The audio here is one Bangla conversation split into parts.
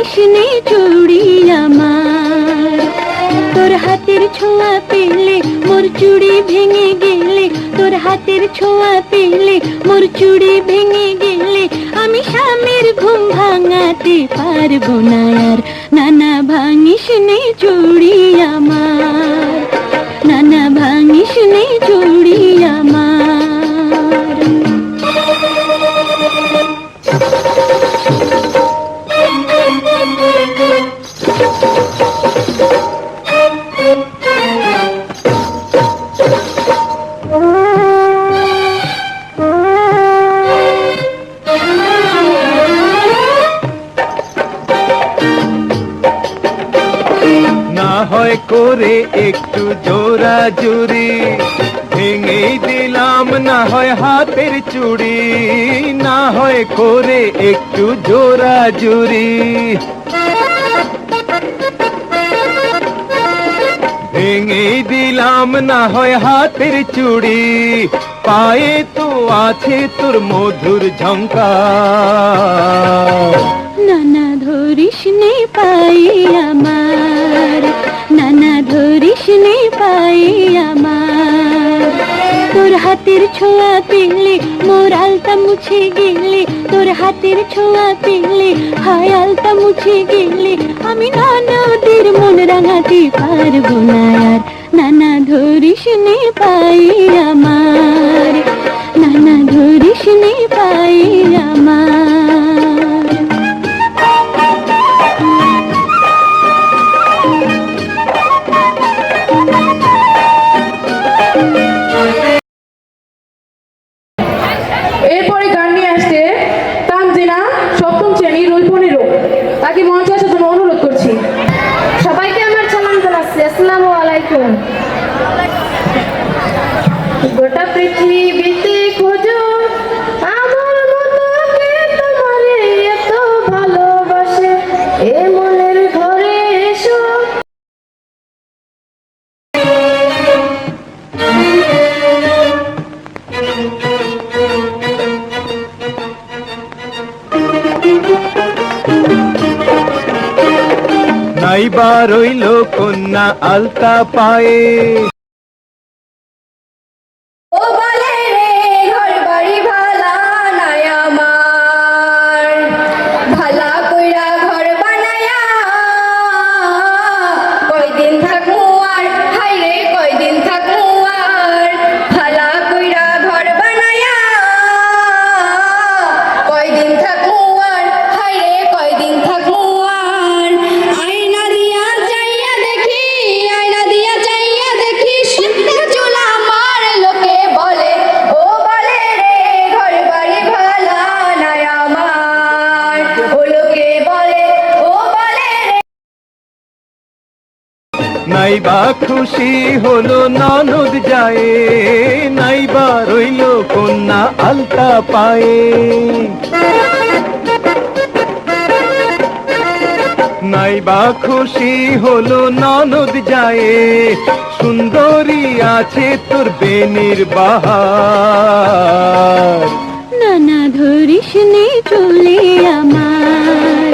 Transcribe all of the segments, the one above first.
ভাঙিস নে চুড়ি আমার, তোর হাতের ছোঁয়া পেলে মোর চুড়ি ভেঙে গেলে, তোর হাতের ছোঁয়া পেলে মোর চুড়ি ভেঙে গেলে, আমি স্বামীর ঘুম ভাঙাতে পারবো না আর। নানা ভাঙিস নে চুড়ি আমার, নানা ভাঙিস নে চুড়ি আমার। না হয় করে একটু জোরাজুরি, ভেঙে দিলাম না হয় হাতের চুড়ি, না হয় করে একটু জোরাজুরি, ভেঙে দিলাম না হয় হাতের চুড়ি, পায়ে তো আছে তোর মধুর ঝঙ্কার। নানা ধরিস নে পাই আমার, নানা ধরিস নে পাই আমার, তোর হাতের ছোঁয়া পেলে মোর আলতা মুছে গেলে, তোর হাতের ছোঁয়া পেলে হায় আলতা মুছে গেলে, আমি ননদের মন রাঙাতে পারবো না আর। নানা ধরিস নে পাই আমার, নানা ধরিস নে পাই আমার। এরপরে গান নিয়ে আসছে তানজিনা, সপ্তম শ্রেণী, রোল 15। তাকে মঞ্চে আসার জন্য অনুরোধ করছি। সবাইকে আমার সালাম জানাচ্ছি, আসসালামু আলাইকুম। গোটা পৃথিবীতে খোঁজো আমার মতো কে তোমারে এত ভালোবাসে, এ মনের ঘরে এসো। নাইবা রইল কন্যা আলতা পায়ে, ও বলে রে ঘর বাড়ি ভালা নাই আমার, ভালা কইরা ঘর বানায়া কয়দিন থাকমু আর, হাই রে কয়দিন থাকমু আর, ভালা কইরা ঘর বানায়া কয়দিন থাকমু আর, হাই রে কয়দিন থাকমু আর। আয়না দিয়া চাইয়া দেখি, আয়না দিয়া চাইয়া দেখি, সুন্দর চুল আমার, লোকে বলে ও বলে রে ঘর বাড়ি ভালা নাই আমার, ও লোকে বলে ও বলে রে। নাইবা খুশি হলো ননদ যায়, নাইবা রইল কন্যা আলতা পায়ে, নাইবা খুশি হলো ননদ যায়, সুন্দরী আছে তোর বেনির বাহার। নানা ধরিস নে চলে আমার,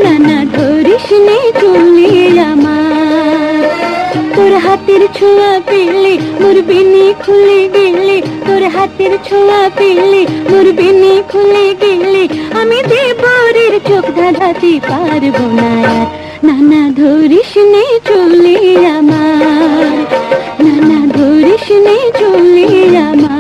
নানা ধরিস নে চলে আমার, তোর হাতের ছোঁয়া পেলে মোর বেনি খুলে গেলে, তোর হাতের ছোঁয়া পেলে মোর বেনি খুলে গেলে, আমি দেবরের চোখ ধাঁধাতে পারবো না আর। নানা ধরিস নে চলে আমার, নানা ধরিস নে চলে আমার।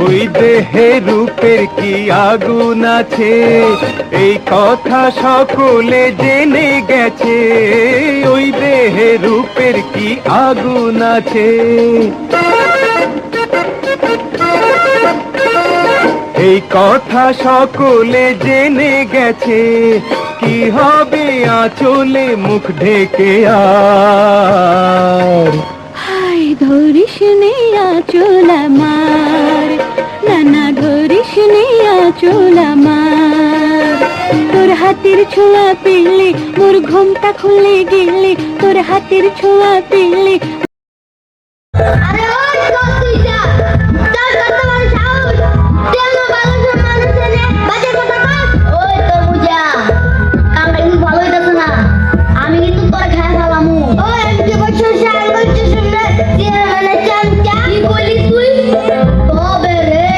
ওই দেহে রূপের কি আগুন আছে, এই কথা সকলে জেনে গেছে, ওই দেহে রূপের কি আগুন আছে, এই কথা সকলে জেনে গেছে, কি হবে আঁচলে মুখ ঢেকে আর। হায় ধরিস নে আঁচল আমার, নানা ধরিস নে আঁচল আমার। তোর হাতের ছোঁয়া পেলে মোর ঘুমটা খুলে গেলে, তোর হাতের ছোঁয়া পেলে। আরে ওই কস্তুইটা তোর কত বড় সাহস, তুই আমার ভালোবাসার মানুষের নে বাজে কথা কস। ওই তো বুঝা কামটা কিন্তু ভালো হইতাছে না, আমি কিন্তু তোর খায় ফেলামু। ওই আমি কি বলছিস শাল বলছিস শুনলে তুই মানে চামচা কি কইলি তুই? তবে রে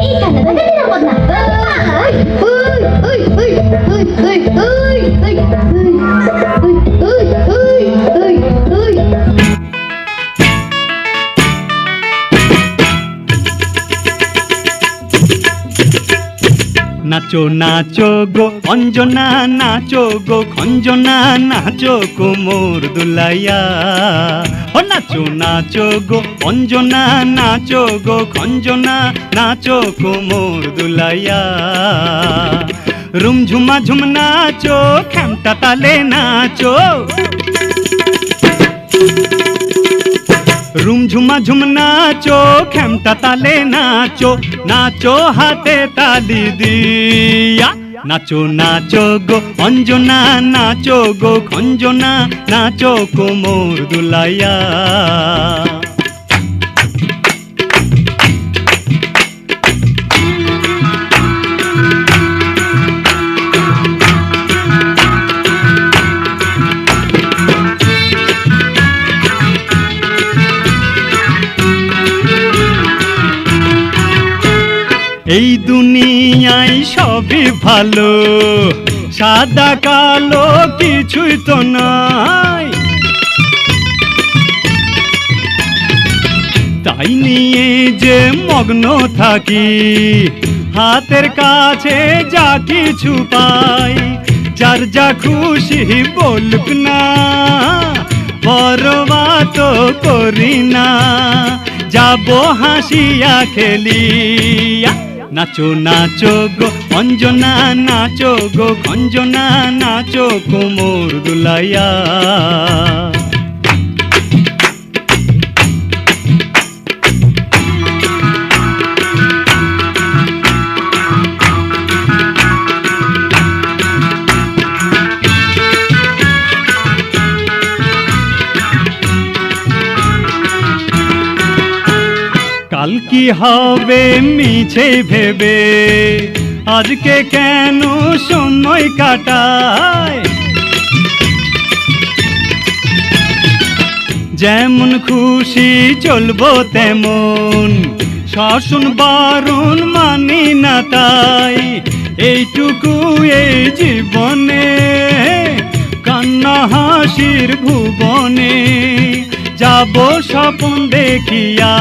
এই কানে দেখে নিরাপদ না। ওই ওই ওই ওই ওই ওই ওই ওই ওই ওই। নাচো নাচো গো অঞ্জনা, নাচো গো খঞ্জনা, নাচো কোমর দুলাইয়া। ও নাচো নাচো গো অঞ্জনা, নাচো গো খঞ্জনা, নাচো কোমর দুলাইয়া। রুম ঝুমা ঝুম নাচো, খেমটা তালে নাচো। রুম ঝুমা ঝুম নাচো, খেমটা তালে নাচো, নাচো হাতে তালি দিয়া। নাচো নাচো গো অঞ্জনা, নাচো গো খঞ্জনা, নাচো কোমর দুলাইয়া। এই দুনিয়ায় সবই ভালো, সাদা কালো কিছুই তো নাই। তাই নিয়ে যে মগ্ন থাকি, হাতের কাছে যা কিছু পাই। যার যা খুশি বলুক না, পরোয়া তো করি না, যাবো হাসিয়া খেলিয়া। নাচো নাচো গো অঞ্জনা, নাচো গো খঞ্জনা, নাচো কোমর দুলাইয়া। কাল কি হবে মিছে ভেবে, আজকে কেন সময় কাটায়। যেমন খুশি চলবো তেমন, শাসন বারণ মানি না তাই। এইটুকু এই জীবনে, কান্না হাসির ভুবনে, যাবো স্বপন দেখিয়া।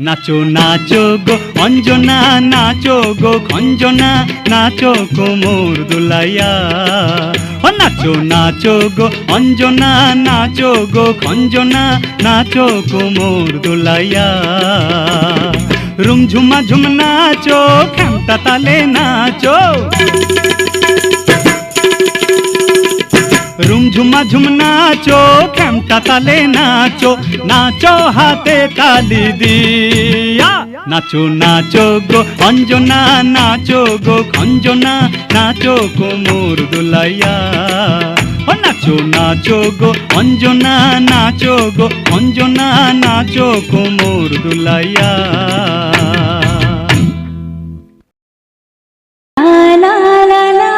নাচো নাচো গো অঞ্জনা, নাচো গো খঞ্জনা, নাচো কোমর দুলাইয়া। ও নাচো নাচো গো অঞ্জনা, নাচো গো খঞ্জনা, নাচো কোমর দুলাইয়া। রুম ঝুমা ঝুম নাচো, খেমটা তালে নাচো। রুম ঝুমা ঝুম নাচো, খেমটা তালে নাচো, নাচো হাতে তালি দিয়া। নাচো নাচো গো অঞ্জনা, নাচো গো খঞ্জনা, নাচো কোমর দুলাইয়া। ও নাচো নাচো গো অঞ্জনা, নাচো গো খঞ্জনা, নাচো কোমর দুলাইয়া। লা লা লা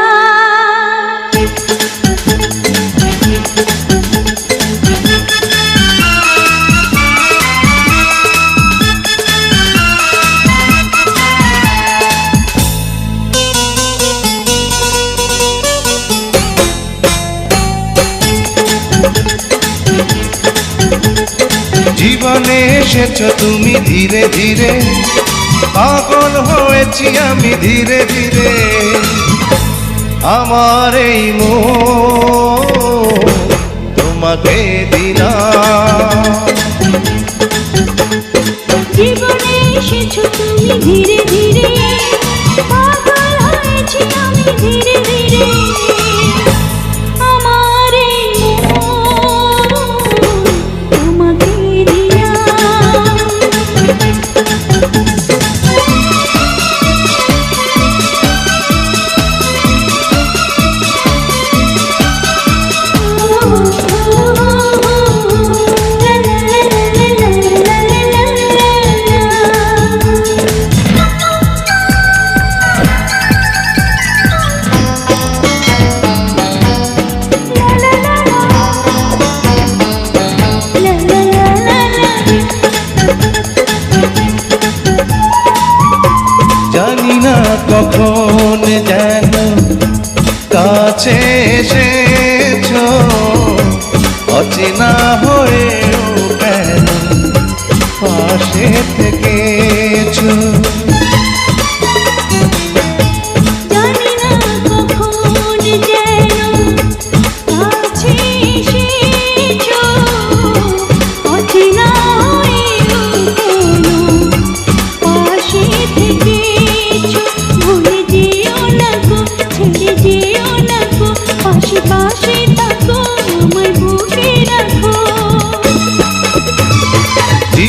জীবনে এসেছ তুমি ধীরে ধীরে, পাগল হয়েছি আমি ধীরে ধীরে। আমার এই মন তোমাকে দিলাম। জীবনে এসেছো তুমি ধীরে ধীরে, পাগল হয়েছি আমি ধীরে ধীরে। আমার এই মন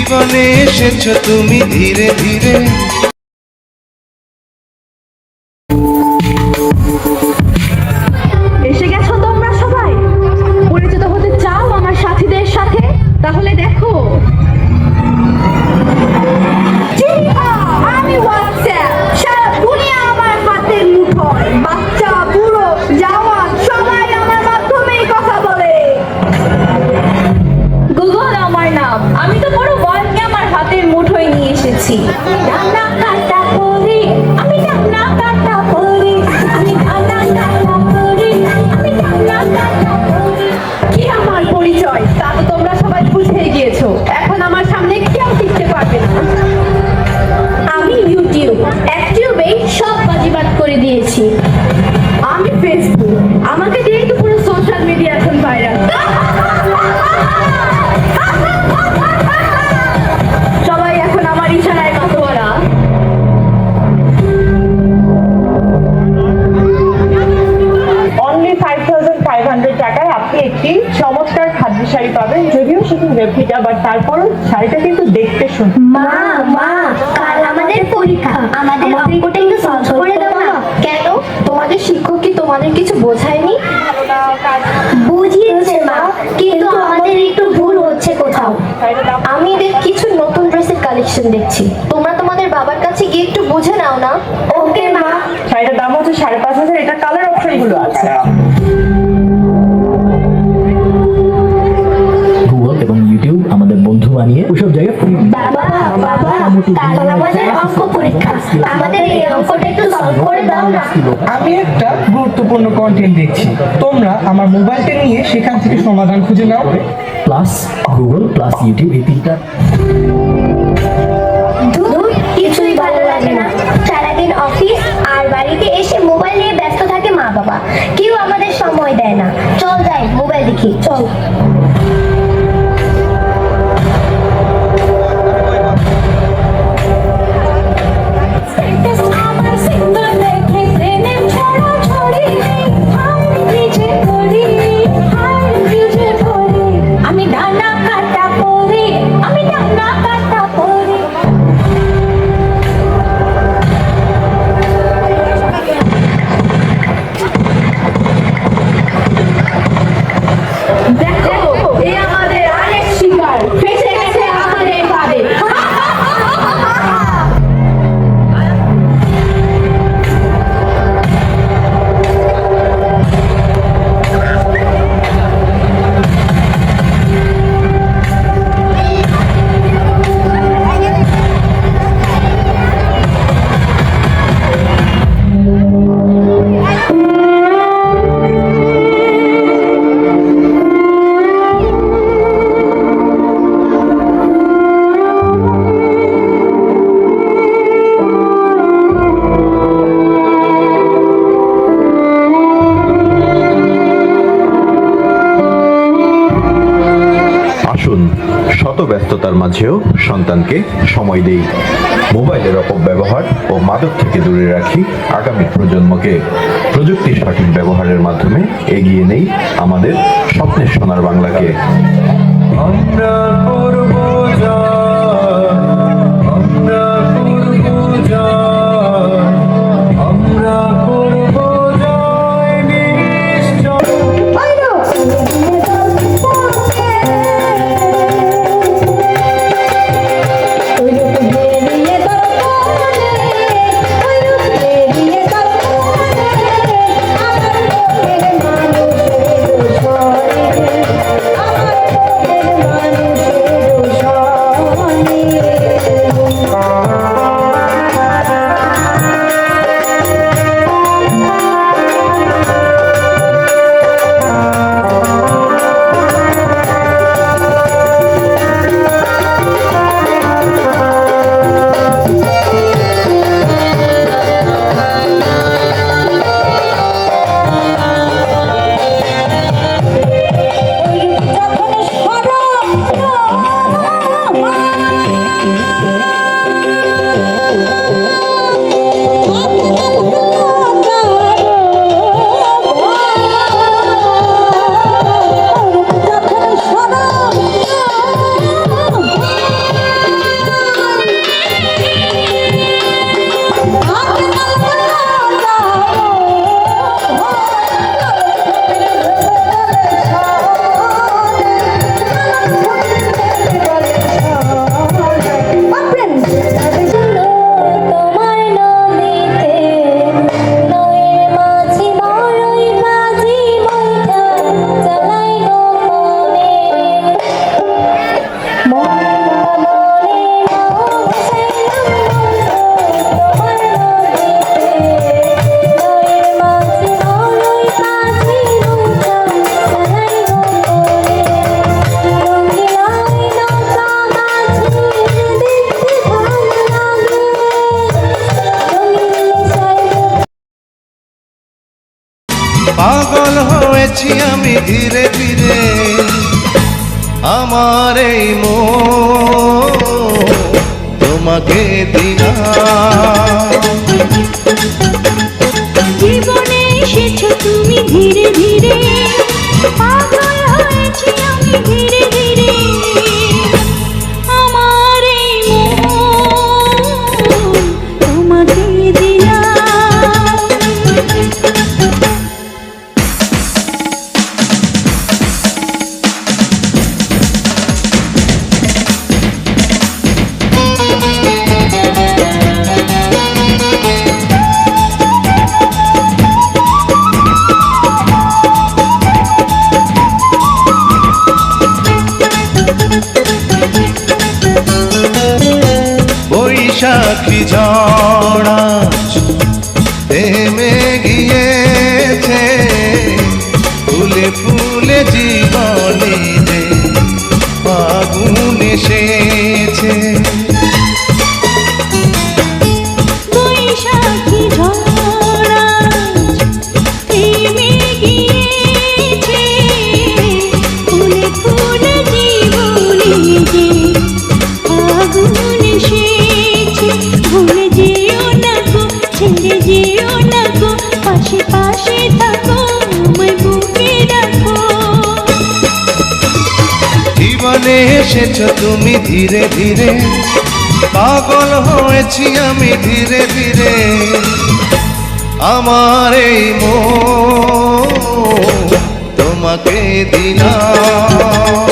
জীবনে এসেছো তুমি ধীরে ধীরে। এসে গেছো তোমরা সবাই? পরিচিত হতে চাও আমার সাথীদের সাথে? তাহলে দেখো, আমি হোয়াটসঅ্যাপ, সারা দুনিয়া আমার হাতের মুঠোয়, বাচ্চা বুড়ো জওয়ান সবাই আমার মাধ্যমেই কথা বলে। গুগল আমার নাম, আমি তো পুরো ওয়ার্ল্ডকে আমার হাতের মুঠোয় নিয়ে এসেছি। ডানা কাটা পরি, আমি ডানা কাটা পরি, আমি ডানা কাটা পরি, আমি ডানা কাটা পরি। কি আমার পরিচয় তা তো তোমরা সবাই বুঝে গিয়েছো। এখন আমার সামনে কেউ টিকতে পারবে না। আমি ইউটিউবেই সব বাজিবাদ করে দিয়েছি। আমি ফেসবুক, আমাকে দিয়েই তো পুরো সোশ্যাল মিডিয়া এখন ভাইরাল। সবাই এখন আমার ইশারায় মাতোয়ারা। অনলি 5,500 টাকায় আপনি একটি চমৎকার খাদ্য শাড়ি পাবেন, যদিও সেটি রেপ্লিকা, বাট তারপরও শাড়িটা কিন্তু দেখতে সুন্দর। মা মা কাল আমাদের পরীক্ষা, আমাদের অঙ্কটা একটু সলভ করে দাও না। কেন, তোমাদের শিক্ষক কি তোমাদের কিছু বোঝায়নি? বুঝিয়েছে মা, কিন্তু আমাদের একটু ভুল হচ্ছে কোথাও। আমি কিছু নতুন ড্রেসের কালেকশন দেখছি, তোমরা তোমাদের বাবার কাছে গিয়ে একটু বুঝে নাও না। ওকে মা। শাড়িটার দাম হচ্ছে 5,500, এটা কালার অপশন গুলো আছে। গুগল এবং ইউটিউব আমাদের বন্ধু বানিয়ে ওইসব জায়গায় free বাবা বাবা কাল আমাদের অঙ্ক পরীক্ষা, আমাদের এই অঙ্কটা একটু সলভ করে দাও না। আমি একটা গুরুত্বপূর্ণ কন্টেন্ট দেখছি, তোমরা আমার মোবাইলটা নিয়ে সেখান থেকে সমাধান খুঁজে নাও। প্লাস গুগল প্লাস ইউটিউব, এই তিনটা ধুর, কিছুই ভালো লাগে না। সারাদিন অফিস আর বাড়িতে এসে মোবাইল নিয়ে ব্যস্ত থাকে মা বাবা, কেউ আমাদের সময় দেয় না। চল যাই মোবাইল দেখি, চল। আমি ডানা কাটা পরি, আমি ডানা কাটা পরি। দেখো, এই আমাদের আরেক শিকার ফেসে গেছে আমাদের ফাঁদে। আসুন শত ব্যস্ততার মাঝেও সন্তানকে সময় দেই, মোবাইলের অপব্যবহার ও মাদক থেকে দূরে রাখি আগামী প্রজন্মকে। প্রযুক্তির সঠিক ব্যবহারের মাধ্যমে এগিয়ে নেই আমাদের স্বপ্নের সোনার বাংলাকে। আমরা করব জয়, আমরা করব জয়, আমরা করব জয় নিশ্চয়। মানুষ হয়েছি আমি ধীরে ধীরে আমার এই মন তোমাকে দিলাম। জীবনে এসেছো তুমি ধীরে ধীরে, পাগল হয়েছি আমি ধীরে ধীরে, আমার এই মন তোমাকে দিলাম। বৈশাখী ঝড় থেমে গিয়েছে, ফুলে ফুলে জীবনে যে ফাগুন এসেছে। বৈশাখী ঝড় থেমে গিয়েছে, ফুলে ফুলে জীবনে যে ফাগুন এসেছে। ভুলে যেও না গো, ছেড়ে যেও না গো, পাশে পাশে থাকো, আমায় বুকে রাখো। জীবনে এসেছো তুমি ধীরে ধীরে, পাগল হয়েছি আমি ধীরে ধীরে, আমার এই মন তোমাকে দিলাম।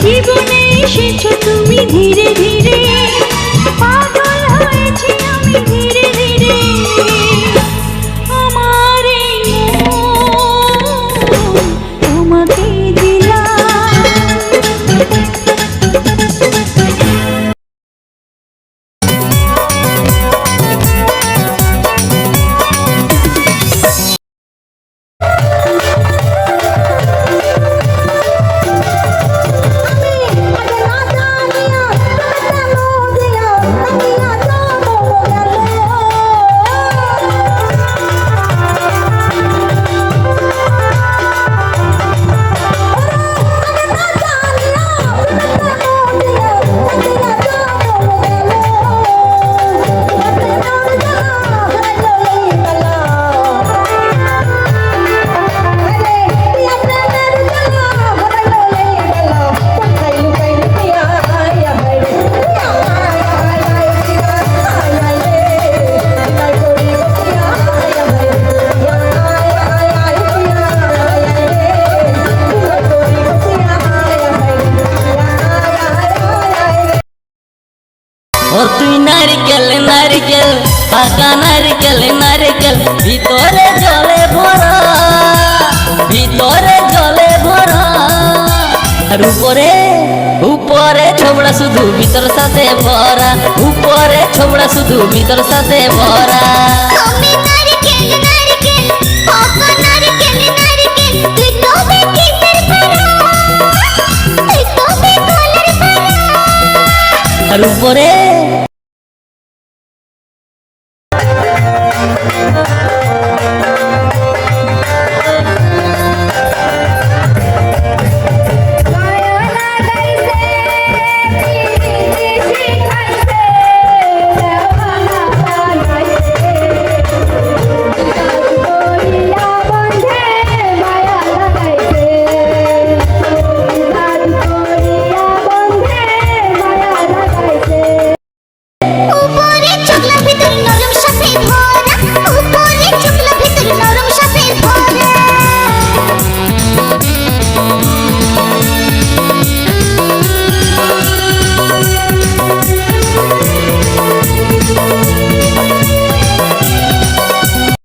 জীবনে এসেছো তুমি ধীরে ধীরে, পাগল হয়েছি আমি ধীরে ধীরে, আমার এই মন তোমাকে দিলাম। ও তুই নারকেল নারকেল, পাকা নারকেল নারকেল, ভিতরে জলে ভরা, ভিতরে জলে ভরা, আর উপরে উপরে ছোবড়া শুধু ভিতর সাথে ভরা, উপরে ছোবড়া শুধু ভিতর সাথে ভরা। তুমি নাই